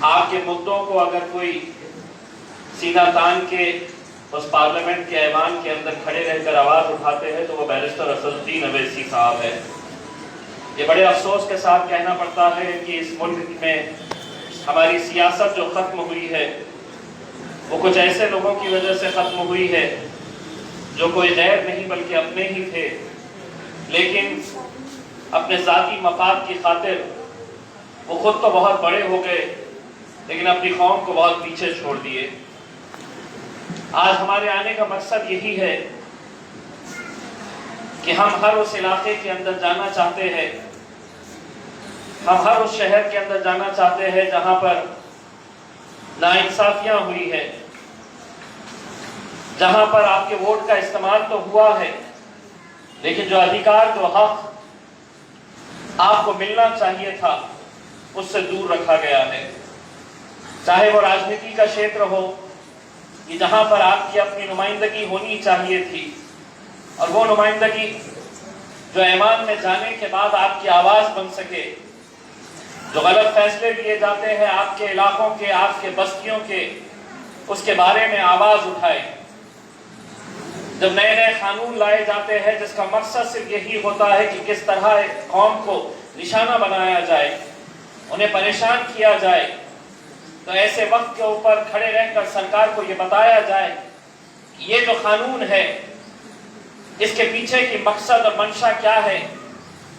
آپ کے مدعوں کو اگر کوئی سینہ تان کے اس پارلیمنٹ کے ایوان کے اندر کھڑے رہ کر آواز اٹھاتے ہیں تو وہ بیرسٹر اسد الدین اویسی صاحب ہے۔ یہ بڑے افسوس کے ساتھ کہنا پڑتا ہے کہ اس ملک میں ہماری سیاست جو ختم ہوئی ہے وہ کچھ ایسے لوگوں کی وجہ سے ختم ہوئی ہے جو کوئی غیر نہیں بلکہ اپنے ہی تھے، لیکن اپنے ذاتی مفاد کی خاطر وہ خود تو بہت بڑے ہو گئے لیکن اپنی قوم کو بہت پیچھے چھوڑ دیے۔ آج ہمارے آنے کا مقصد یہی ہے کہ ہم ہر اس علاقے کے اندر جانا چاہتے ہیں، ہم ہر اس شہر کے اندر جانا چاہتے ہیں جہاں پر ناانصافیاں ہوئی ہے، جہاں پر آپ کے ووٹ کا استعمال تو ہوا ہے لیکن جو ادھیکار جو حق آپ کو ملنا چاہیے تھا اس سے دور رکھا گیا ہے۔ چاہے وہ راجنیتی کا شیتر ہو کہ جہاں پر آپ کی اپنی نمائندگی ہونی چاہیے تھی، اور وہ نمائندگی جو ایوان میں جانے کے بعد آپ کی آواز بن سکے، جو غلط فیصلے لیے جاتے ہیں آپ کے علاقوں کے، آپ کے بستیوں کے، اس کے بارے میں آواز اٹھائے۔ جب نئے نئے قانون لائے جاتے ہیں جس کا مقصد صرف یہی ہوتا ہے کہ کس طرح ایک قوم کو نشانہ بنایا جائے، انہیں پریشان کیا جائے، تو ایسے وقت کے اوپر کھڑے رہ کر سرکار کو یہ بتایا جائے کہ یہ جو قانون ہے اس کے پیچھے کی مقصد اور منشا کیا ہے،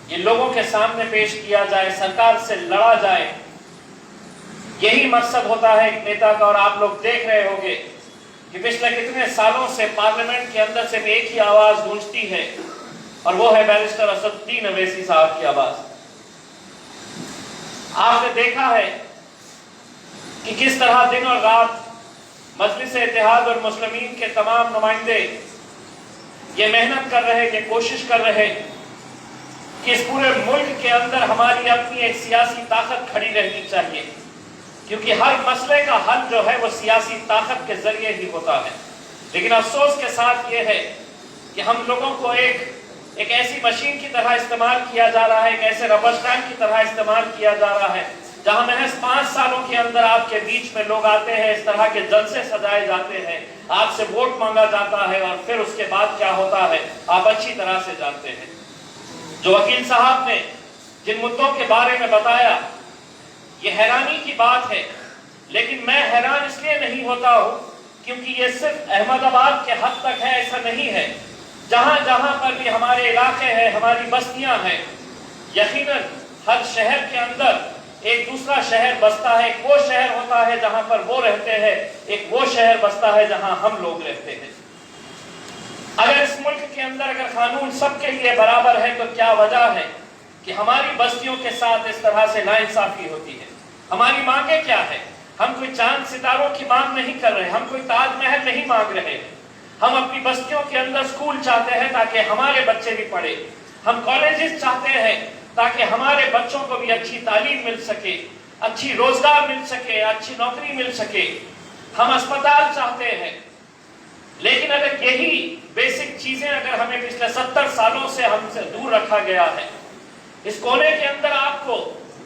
یہ لوگوں کے سامنے پیش کیا جائے، سرکار سے لڑا جائے۔ یہی مقصد ہوتا ہے ایک نیتا کا، اور آپ لوگ دیکھ رہے ہوں گے کہ پچھلے کتنے سالوں سے پارلیمنٹ کے اندر صرف ایک ہی آواز گونجتی ہے، اور وہ ہے بیرسٹر اسد الدین اویسی صاحب کی آواز۔ آپ نے دیکھا ہے کہ کس طرح دن اور رات مجلس اتحاد اور مسلمین کے تمام نمائندے یہ محنت کر رہے، یہ کوشش کر رہے کہ اس پورے ملک کے اندر ہماری اپنی ایک سیاسی طاقت کھڑی رہنی چاہیے، کیونکہ ہر مسئلے کا حل جو ہے وہ سیاسی طاقت کے ذریعے ہی ہوتا ہے۔ لیکن افسوس کے ساتھ یہ ہے کہ ہم لوگوں کو ایک ایسی مشین کی طرح استعمال کیا جا رہا ہے، ایک ایسے ربر اسٹامپ کی طرح استعمال کیا جا رہا ہے، جہاں محض 5 سالوں کے اندر آپ کے بیچ میں لوگ آتے ہیں، اس طرح کے جلسے سجائے جاتے ہیں، آپ سے ووٹ مانگا جاتا ہے، اور پھر اس کے بعد کیا ہوتا ہے آپ اچھی طرح سے جانتے ہیں۔ جو وکیل صاحب نے جن مدعوں کے بارے میں بتایا، یہ حیرانی کی بات ہے، لیکن میں حیران اس لیے نہیں ہوتا ہوں کیونکہ یہ صرف احمد آباد کے حد تک ہے، ایسا نہیں ہے۔ جہاں جہاں پر بھی ہمارے علاقے ہیں، ہماری بستیاں ہیں، یقیناً ہر شہر کے اندر ایک دوسرا شہر بستا ہے، ایک وہ شہر ہوتا ہے جہاں پر وہ رہتے ہیں، ایک وہ شہر بستا ہے جہاں ہم لوگ رہتے ہیں۔ اگر اس ملک کے اندر اگر قانون سب کے لیے برابر ہے تو کیا وجہ ہے کہ ہماری بستیوں کے ساتھ اس طرح سے ناانصافی ہوتی ہے؟ ہماری مانگیں کیا ہے؟ ہم کوئی چاند ستاروں کی مانگ نہیں کر رہے، ہم کوئی تاج محل نہیں مانگ رہے۔ ہم اپنی بستیوں کے اندر اسکول چاہتے ہیں تاکہ ہمارے بچے بھی پڑھے، ہم کالجز چاہتے ہیں تاکہ ہمارے بچوں کو بھی اچھی تعلیم مل سکے، اچھی روزگار مل سکے، اچھی نوکری مل سکے، ہم اسپتال چاہتے ہیں۔ لیکن اگر یہی بیسک چیزیں اگر ہمیں پچھلے 70 سالوں سے ہم سے دور رکھا گیا ہے، اس کونے کے اندر آپ کو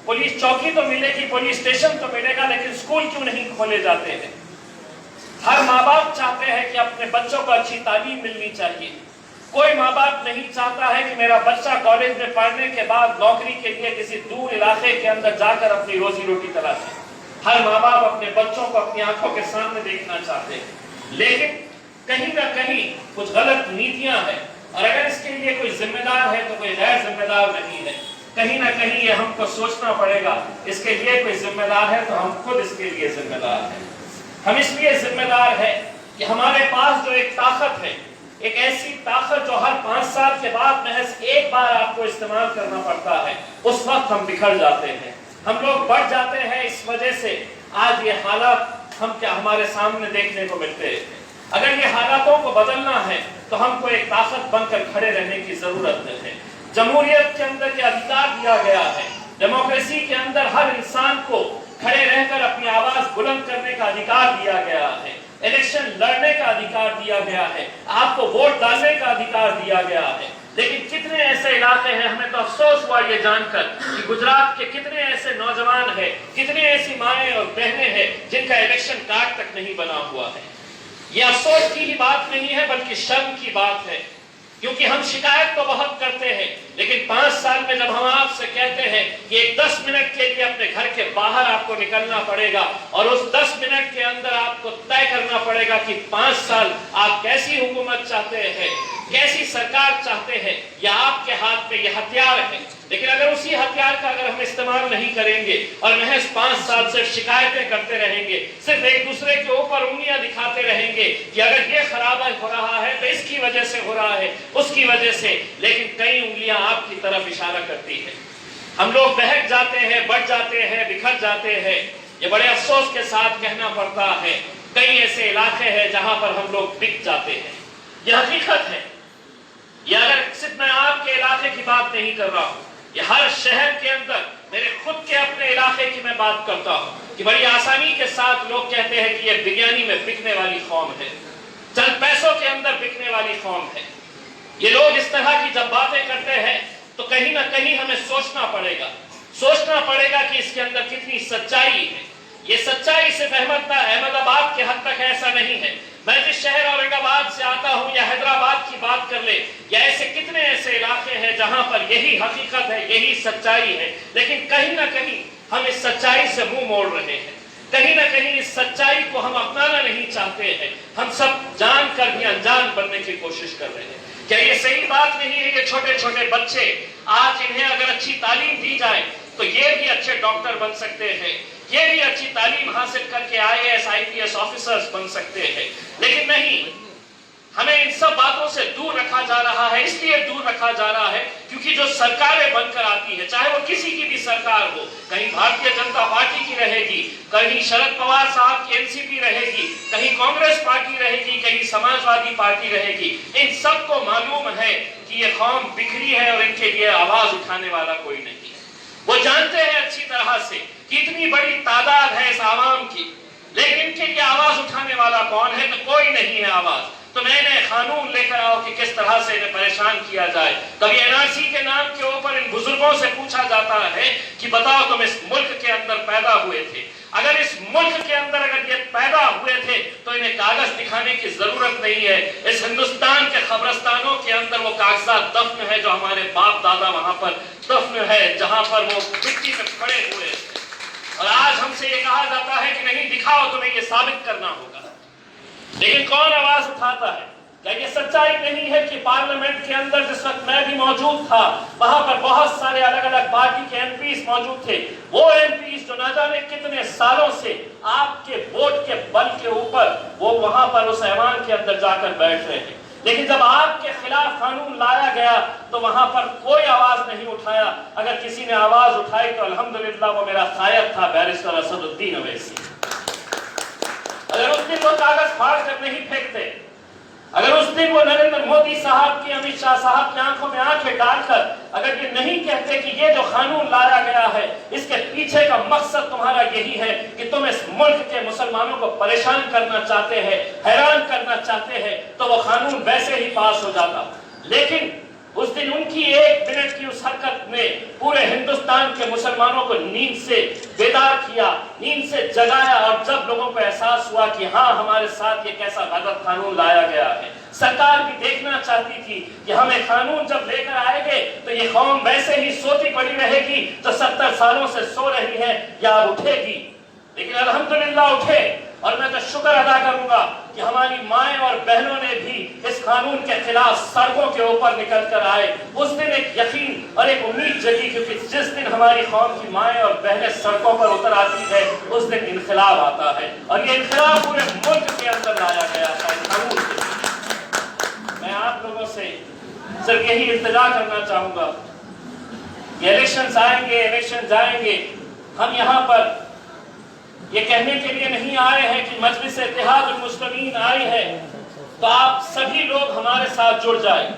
پولیس چوکی تو ملے گی، پولیس اسٹیشن تو ملے گا، لیکن اسکول کیوں نہیں کھولے جاتے ہیں؟ ہر ماں باپ چاہتے ہیں کہ اپنے بچوں کو اچھی تعلیم ملنی چاہیے۔ کوئی ماں باپ نہیں چاہتا ہے کہ میرا بچہ کالج میں پڑھنے کے بعد نوکری کے لیے کسی دور علاقے کے اندر جا کر اپنی روزی روٹی تلاشے۔ ہر ماں باپ اپنے بچوں کو اپنی آنکھوں کے سامنے دیکھنا چاہتے ہیں، لیکن کہیں نہ کہیں کچھ غلط نیتیاں ہیں، اور اگر اس کے لیے کوئی ذمہ دار ہے تو کوئی غیر ذمہ دار نہیں ہے۔ کہیں نہ کہیں یہ ہم کو سوچنا پڑے گا، اس کے لیے کوئی ذمہ دار ہے تو ہم خود اس کے لیے ذمہ دار ہیں۔ ہم اس لیے ذمہ دار ہیں کہ ہمارے پاس جو ایک طاقت ہے، ایک ایسی طاقت جو ہر 5 سال کے بعد محض ایک بار آپ کو استعمال کرنا پڑتا ہے، اس وقت ہم بکھر جاتے ہیں، ہم لوگ بڑھ جاتے ہیں۔ اس وجہ سے آج یہ حالات ہمارے سامنے دیکھنے کو ملتے ہیں۔ اگر یہ حالاتوں کو بدلنا ہے تو ہم کو ایک طاقت بن کر کھڑے رہنے کی ضرورت ہے۔ جمہوریت کے اندر یہ ادھیکار دیا گیا ہے، ڈیموکریسی کے اندر ہر انسان کو کھڑے رہ کر اپنی آواز بلند کرنے کا ادھیکار دیا گیا ہے، الیکشن لڑنے کا ادھیکار دیا گیا ہے، آپ کو ووٹ ڈالنے کا ادھیکار دیا گیا ہے۔ لیکن کتنے ایسے علاقے ہیں، ہمیں تو افسوس ہوا یہ جان کر کہ گجرات کے کتنے ایسے نوجوان ہیں، کتنے ایسی माएँ और बहनें हैं जिनका इलेक्शन कार्ड तक नहीं बना हुआ है। यह अफसोस की ही बात नहीं है बल्कि शर्म की बात है, क्योंकि हम शिकायत तो बहुत करते हैं, लेकिन 5 साल में जब हम आपसे कहते हैं कि एक 10 मिनट के लिए अपने घर के बाहर आपको निकलना पड़ेगा और उस 10 मिनट के अंदर आपको तय करना पड़ेगा कि 5 साल आप कैसी हुकूमत चाहते हैं, कैसी सरकार चाहते हैं, या आपके हाथ में यह हथियार है। लेकिन अगर उसी हथियार का अगर हम इस्तेमाल नहीं करेंगे और महज 5 साल से शिकायतें करते रहेंगे, सिर्फ एक दूसरे के ऊपर उंगलियां दिखाते रहेंगे कि अगर ये खराब हो रहा है तो इसकी वजह से हो रहा है, उसकी वजह से, लेकिन कई उंगलियां आपकी तरफ इशारा करती है। हम लोग बहक जाते हैं, बढ़ जाते हैं, बिखर जाते हैं। ये बड़े अफसोस के साथ कहना पड़ता है, कई ऐसे इलाके हैं जहां पर हम लोग बिक जाते हैं। यह हकीकत है। ये अगर सिर्फ मैं आपके इलाके की बात नहीं कर रहा हूं, ये हर शहर के अंदर, मेरे खुद के अपने इलाके की मैं बात करता हूं कि बड़ी आसानी के साथ लोग कहते हैं कि ये बिरयानी में बिकने वाली कौम है, चंद पैसों के अंदर बिकने वाली कौम है। ये लोग इस तरह की जब बातें करते हैं तो कहीं ना कहीं हमें सोचना पड़ेगा कि इसके अंदर कितनी सच्चाई है। ये सच्चाई सिर्फ अहमदाबाद के हद तक ऐसा नहीं है। मैं जिस शहर औरंगाबाद से आता हूं या हैदराबाद की बात कर ले, या ऐसे कितने ऐसे इलाके हैं जहां पर यही हकीकत है, यही सच्चाई है, लेकिन कहीं ना कहीं हम इस सच्चाई से मुंह मोड़ रहे हैं। कहीं ना कहीं इस सच्चाई को हम अपनाना नहीं चाहते हैं। हम सब जानकर भी अनजान बनने की कोशिश कर रहे हैं। क्या ये सही बात नहीं है? ये छोटे छोटे बच्चे आज इन्हें अगर अच्छी तालीम दी जाए तो ये भी अच्छे डॉक्टर बन सकते हैं, ये भी अच्छी तालीम हासिल करके IAS IPS ऑफिसर्स बन सकते हैं। लेकिन नहीं, हमें इन सब बातों से दूर रखा जा रहा है। इसलिए दूर रखा जा रहा है क्योंकि जो सरकारें बनकर आती है, चाहे वो किसी की भी सरकार हो, कहीं भारतीय जनता पार्टी की रहेगी, कहीं शरद पवार साहब की NCP रहेगी, कहीं कांग्रेस पार्टी रहेगी, कहीं समाजवादी पार्टी रहेगी, इन सबको मालूम है कि ये कौम बिखरी है और इनके लिए आवाज उठाने वाला कोई नहीं है। वो जानते हैं अच्छी तरह से कि इतनी बड़ी तादाद है इस आवाम की, लेकिन इनके लिए आवाज उठाने वाला कौन है? तो कोई नहीं है आवाज। तो नए नए कानून लेकर आओ कि किस तरह से इन्हें परेशान किया जाए। कभी NRC के नाम के ऊपर इन बुजुर्गों से पूछा जाता है कि बताओ तुम इस मुल्क के अंदर पैदा हुए थे, अगर इस मुल्क के अंदर अगर ये पैदा हुए थे तो इन्हें कागज दिखाने की जरूरत नहीं है। इस हिंदुस्तान के कब्रिस्तानों के अंदर वो कागजात दफन है जो हमारे बाप दादा वहां पर दफन है, जहां पर वो मिट्टी में खड़े हुए थे। और आज हमसे ये कहा जाता है कि नहीं दिखाओ, तुम्हें ये साबित करना होगा। लेकिन कौन आवाज उठाता है? क्या ये सच्चाई नहीं है कि पार्लियामेंट के अंदर जिस वक्त मैं भी मौजूद था, वहां पर बहुत सारे अलग अलग पार्टी के MPs मौजूद थे। वो MPs जो ना जाने कितने सालों से आपके वोट के बल के ऊपर वो वहां पर उस ऐवान के अंदर जाकर बैठ रहे हैं, लेकिन जब आपके खिलाफ कानून लाया गया तो वहां पर कोई आवाज नहीं उठाया। अगर किसी ने आवाज उठाई तो अल्हम्दुलिल्लाह वो मेरा कायद था, बैरिस्टर असदुद्दीन अवैसी। अगर उस दिन वो कागज फाड़ कर नहीं फेंकते, अगर उस दिन वो नरेंद्र मोदी साहब की, अमित शाह साहब की आंखों में आंखें डालकर अगर ये नहीं कहते कि ये जो कानून लाया गया है इसके पीछे का मकसद तुम्हारा यही है कि तुम इस मुल्क के मुसलमानों को परेशान करना चाहते हैं, हैरान करना चाहते हैं, तो वो कानून वैसे ही पास हो जाता। लेकिन उस दिन उनकी 1 मिनट की उस हरकत ने पूरे हिंदुस्तान के मुसलमानों को नींद से बेदार किया, नींद से जगाया। और जब लोगों को एहसास हुआ कि हाँ हमारे साथ ये कैसा गलत कानून लाया गया है, सरकार भी देखना चाहती थी कि हमें कानून जब लेकर आएंगे तो ये कौम वैसे ही सोती पड़ी रहेगी जो 70 सालों से सो रही है, या उठेगी। लेकिन अल्हम्दुलिल्लाह उठे। और मैं तो शुक्र अदा करूंगा कि हमारी माएं और बहनों ने भी इस कानून के खिलाफ सड़कों के ऊपर निकल कर आए। उस दिन एक यकीन और एक उम्मीद जगी, क्योंकि जिस दिन हमारी कौम की माएं और बहनें सड़कों पर उतर आती है उस दिन इनकलाब आता है। और ये इनकलाब पूरे मुल्क के अंदर लाया गया था इस कानून के। मैं आप लोगों से सिर्फ यही इल्तिजा करना चाहूंगा कि इलेक्शन आएंगे, इलेक्शन जाएंगे, हम यहाँ पर ये कहने के लिए नहीं आए हैं कि मजलिस इत्तेहादुल मुस्लिमीन आई है तो आप सभी लोग हमारे साथ जुड़ जाए।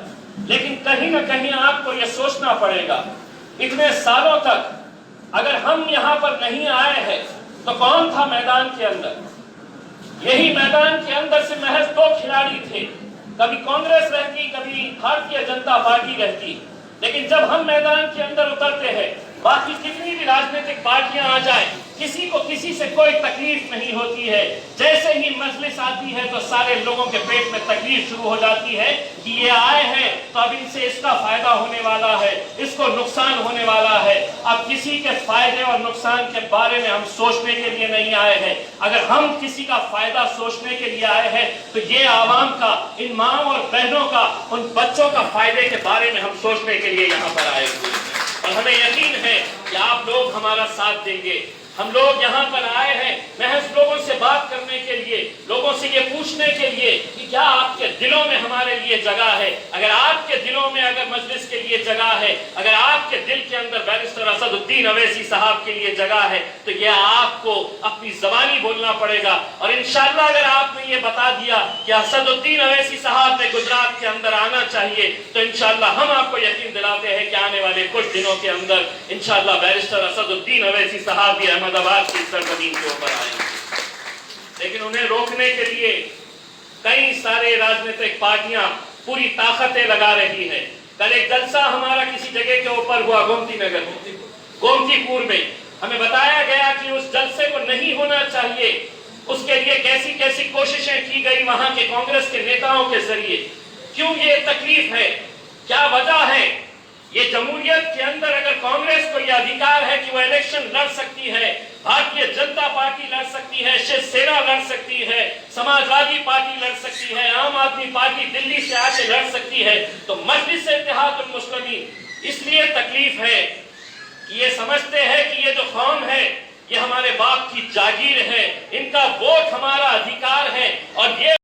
लेकिन कहीं ना कहीं आपको ये सोचना पड़ेगा, इतने सालों तक अगर हम यहाँ पर नहीं आए हैं तो कौन था मैदान के अंदर? यही मैदान के अंदर से महज 2 खिलाड़ी थे, कभी कांग्रेस रहती, कभी भारतीय जनता पार्टी रहती। लेकिन जब हम मैदान के अंदर उतरते हैं, बाकी कितनी भी राजनीतिक पार्टियां आ जाए, किसी को किसी से कोई तकलीफ नहीं होती है। जैसे ही मजलिस आती है तो सारे लोगों के पेट में तकलीफ शुरू हो जाती है कि ये आए हैं तो अब इनसे इसका फायदा होने वाला है, इसको नुकसान होने वाला है। अब किसी के फायदे और नुकसान के बारे में हम सोचने के लिए नहीं आए हैं। अगर हम किसी का फायदा सोचने के लिए आए हैं तो ये आवाम का, इन माँ और बहनों का, उन बच्चों का फायदे के बारे में हम सोचने के लिए यहाँ पर आए हुए हैं। और हमें यकीन है कि आप लोग हमारा साथ देंगे। हम लोग यहाँ पर आए हैं महज लोगों से बात करने के लिए, लोगों से ये पूछने के लिए कि क्या आपके दिलों में हमारे लिए जगह है। अगर आपके दिलों में अगर मजलिस के लिए जगह है, अगर आपके दिल के अंदर बैरिस्टर असदुद्दीन अवैसी साहब के लिए जगह है, तो ये आपको अपनी ज़बानी बोलना पड़ेगा। और इंशाअल्लाह अगर आपने ये बता दिया कि असदुद्दीन अवैसी साहब ने गुजरात के अंदर आना चाहिए, तो इंशाअल्लाह हम आपको यकीन दिलाते हैं कि आने वाले कुछ दिनों के अंदर इंशाअल्लाह बैरिस्टर असदुद्दीन अवैसी साहब भी अहमदाबाद की सरजमीन के ऊपर आएंगे। लेकिन उन्हें रोकने के लिए कई सारे राजनीतिक पार्टियां पूरी ताकतें लगा रही है। कल एक जलसा हमारा किसी जगह के ऊपर हुआ, गोमतीपुर में। हमें बताया गया कि उस जलसे को नहीं होना चाहिए। उसके लिए कैसी कैसी कोशिशें की गई वहां के कांग्रेस के नेताओं के जरिए। क्यों ये तकलीफ है, क्या वजह है? ये जमहूरियत के अंदर अगर कांग्रेस को यह अधिकार है कि वो इलेक्शन लड़ सकती है, भारतीय जनता पार्टी लड़ सकती है, शिवसेना लड़ सकती है, समाजवादी पार्टी लड़ सकती है, आम आदमी पार्टी दिल्ली से आके लड़ सकती है, तो मजलिस इत्तेहादुल मुस्लिमीन इसलिए तकलीफ है कि ये समझते हैं कि ये जो कौम है ये हमारे बाप की जागीर है, इनका वोट हमारा अधिकार है और ये